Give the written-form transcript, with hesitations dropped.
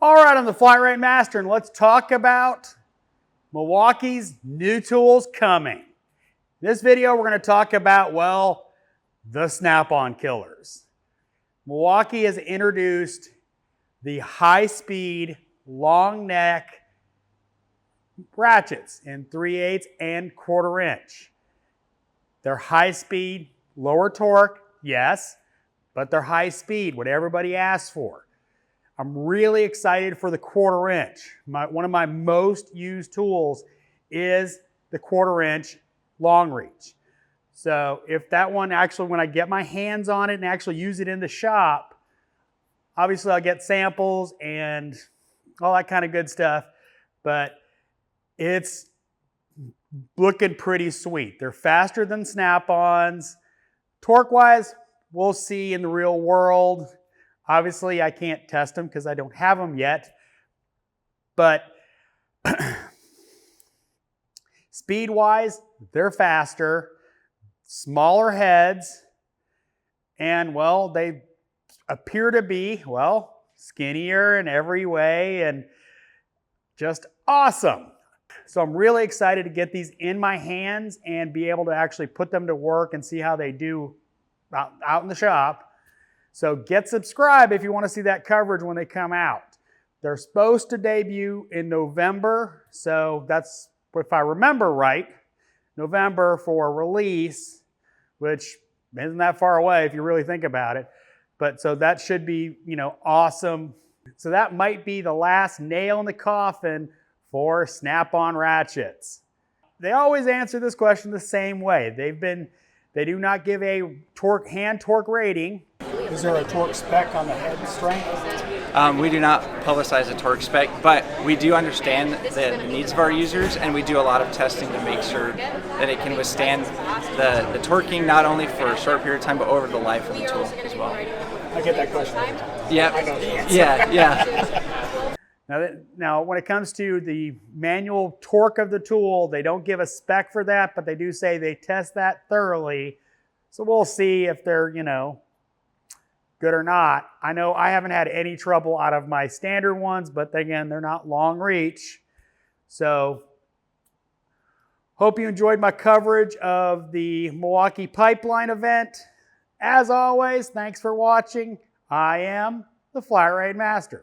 All right, I'm the Flatratemaster, and let's talk about Milwaukee's new tools coming. In this video, we're going to talk about, well, the snap-on killers. Milwaukee has introduced the high-speed, long neck ratchets in 3/8 and 1/4 inch. They're high-speed, lower torque, yes, but they're high-speed, what everybody asks for. I'm really excited for the 1/4 inch. One of my most used tools is the 1/4 inch long reach. So if that one actually, when I get my hands on it and actually use it in the shop, obviously I'll get samples and all that kind of good stuff, but it's looking pretty sweet. They're faster than snap-ons. Torque-wise, we'll see in the real world. Obviously, I can't test them because I don't have them yet, but speed-wise, they're faster, smaller heads, and, well, they appear to be, well, skinnier in every way and just awesome. So I'm really excited to get these in my hands and be able to actually put them to work and see how they do out in the shop. So get subscribed if you want to see that coverage when they come out. They're supposed to debut in November, so that's, if I remember right, November for release, which isn't that far away if you really think about it. But so that should be, awesome. So that might be the last nail in the coffin for snap-on ratchets. They always answer this question the same way. They do not give a hand torque rating. Is there a torque spec on the head strength? We do not publicize a torque spec, but we do understand the needs of our users, and we do a lot of testing to make sure that it can withstand the torquing not only for a short period of time, but over the life of the tool as well. I get that question every time. Yep. I know the answer. Yeah. Now, when it comes to the manual torque of the tool, they don't give a spec for that, but they do say they test that thoroughly. So we'll see if they're, good or not. I know I haven't had any trouble out of my standard ones, but again, they're not long reach. So hope you enjoyed my coverage of the Milwaukee Pipeline event. As always, thanks for watching. I am the Flatratemaster.